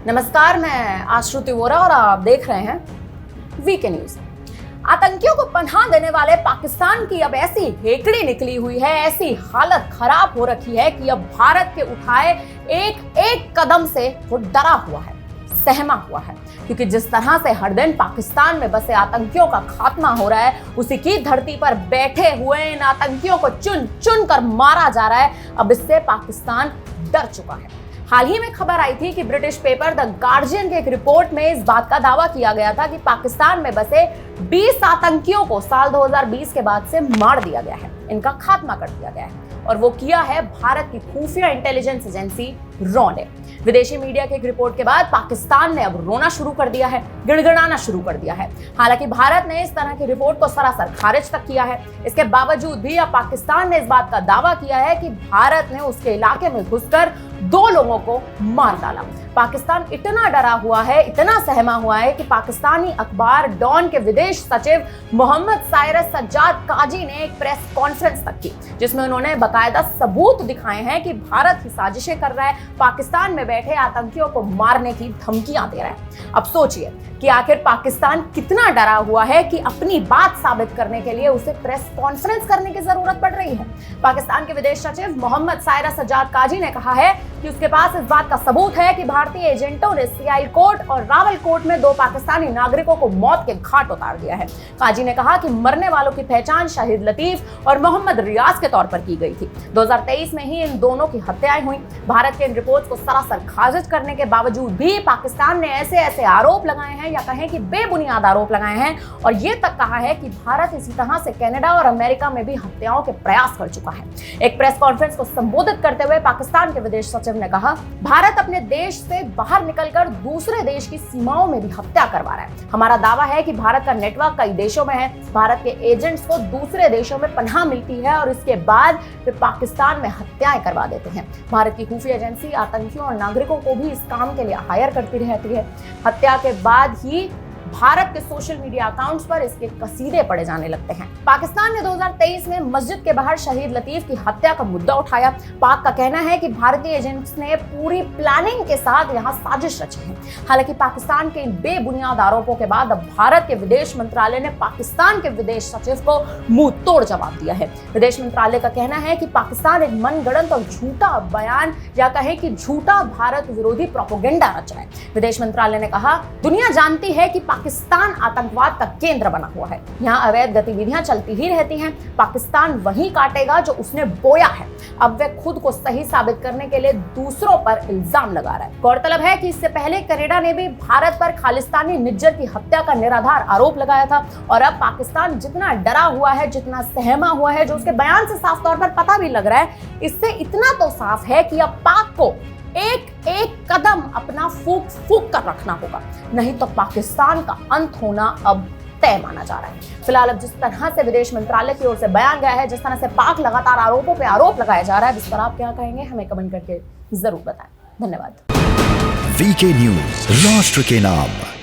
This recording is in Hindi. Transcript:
नमस्कार, मैं आश्रुति वोरा और आप देख रहे हैं वीके न्यूज। आतंकियों को पनाह देने वाले पाकिस्तान की अब ऐसी हेकड़ी निकली हुई है, ऐसी हालत खराब हो रखी है कि अब भारत के उठाए एक एक कदम से वो डरा हुआ है, सहमा हुआ है। क्योंकि जिस तरह से हर दिन पाकिस्तान में बसे आतंकियों का खात्मा हो रहा है, उसी की धरती पर बैठे हुए इन आतंकियों को चुन चुन कर मारा जा रहा है। अब इससे पाकिस्तान डर चुका है। हाल ही में खबर आई थी कि ब्रिटिश पेपर द गार्जियन के एक रिपोर्ट में इस बात का दावा किया गया था कि पाकिस्तान में बसे 20 आतंकियों को साल 2020 के बाद से मार दिया गया है, इनका खात्मा कर दिया गया है। और वो किया है भारत की खुफिया इंटेलिजेंस एजेंसी रॉ ने। विदेशी मीडिया की एक रिपोर्ट के बाद पाकिस्तान ने अब रोना शुरू कर दिया है, गिड़गिड़ाना शुरू कर दिया है। हालांकि भारत ने इस तरह की रिपोर्ट को सरासर खारिज तक किया है। इसके बावजूद भी अब पाकिस्तान ने इस बात का दावा किया है कि भारत ने उसके इलाके में घुसकर 2 लोगों को मार डाला। पाकिस्तान इतना डरा हुआ है, इतना सहमा हुआ है कि पाकिस्तानी अखबार डॉन के विदेश सचिव मोहम्मद साइरस सज्जाद काजी ने एक प्रेस कॉन्फ्रेंस तक की, जिसमें उन्होंने बाकायदा सबूत दिखाए हैं कि भारत ही साजिशें कर रहा है, पाकिस्तान में बैठे आतंकियों को मारने की धमकियां दे रहा है। अब सोचिए कि आखिर पाकिस्तान कितना डरा हुआ है कि अपनी बात साबित करने के लिए उसे प्रेस कॉन्फ्रेंस करने की जरूरत पड़ रही है। पाकिस्तान के विदेश सचिव मोहम्मद साइरस सज्जाद काजी ने कहा है कि उसके पास इस बात का सबूत है कि भारतीय एजेंटों ने सियालकोट और रावलकोट में 2 पाकिस्तानी नागरिकों को मौत के घाट उतार दिया है। काजी ने कहा कि मरने वालों की पहचान शाहिद लतीफ और मोहम्मद रियाज के तौर पर की गई थी। 2023 में ही इन दोनों की हत्याएं हुई। भारत के इन रिपोर्ट्स को सरासर खारिज करने के बावजूद भी पाकिस्तान ने ऐसे आरोप लगाए हैं, या कहें कि बेबुनियाद आरोप लगाए हैं, और ये तक कहा है कि भारत इसी तरह से कनाडा और अमेरिका में भी हत्याओं के प्रयास कर चुका है। एक प्रेस कॉन्फ्रेंस को संबोधित करते हुए पाकिस्तान के विदेश सचिव ने कहा, भारत अपने देश से बाहर निकलकर दूसरे देश की सीमाओं में भी हत्या करवा रहा है। हमारा दावा है कि भारत का नेटवर्क कई देशों में है। भारत के एजेंट्स को दूसरे देशों में पनाह मिलती है और इसके बाद वे पाकिस्तान में हत्याएं करवा देते हैं। भारत की खुफिया एजेंसी आतंकियों और नागरिकों को भी इस काम के लिए हायर करती रहती है। हत्या के बाद ही भारत के सोशल मीडिया अकाउंट्स पर इसके कसीदे पड़े जाने लगते हैं। पाकिस्तान ने 2023 में मस्जिद के बाहर शहीद लतीफ की हत्या का मुद्दा उठाया। पाक का कहना है कि भारतीय एजेंट्स ने पूरी प्लानिंग के साथ यहां साजिश रची है। हालांकि पाकिस्तान के इन बेबुनियाद आरोपों के बाद अब भारत के विदेश मंत्रालय ने पाकिस्तान के विदेश सचिव को मुंह तोड़ जवाब दिया है। विदेश मंत्रालय का कहना है कि पाकिस्तान एक मनगढ़ंत और झूठा बयान, या कहे कि झूठा भारत विरोधी प्रोपेगेंडा रचा है। विदेश मंत्रालय ने कहा, दुनिया जानती है कि पाकिस्तान आतंकवाद का केंद्र बना हुआ है। यहाँ अवैध गतिविधियां चलती ही रहती हैं। पाकिस्तान वही काटेगा जो उसने बोया है। अब वह खुद को सही साबित करने के लिए दूसरों पर इल्जाम लगा रहा है। गौरतलब है कि इससे पहले कनाडा ने भी भारत पर खालिस्तानी निज्जर की हत्या का निराधार आरोप लगाया था। और अब पाकिस्तान जितना डरा हुआ है, जितना सहमा हुआ है, जो उसके बयान से साफ तौर पर पता भी लग रहा है, इससे इतना तो साफ है कि अब पाक को एक एक कदम अपना फूक फूक कर रखना होगा, नहीं तो पाकिस्तान का अंत होना अब तय माना जा रहा है। फिलहाल अब जिस तरह से विदेश मंत्रालय की ओर से बयान गया है, जिस तरह से पाक लगातार आरोपों पे आरोप लगाया जा रहा है, इस पर आप क्या कहेंगे, हमें कमेंट करके जरूर बताएं। धन्यवाद। वीके न्यूज, राष्ट्र के नाम।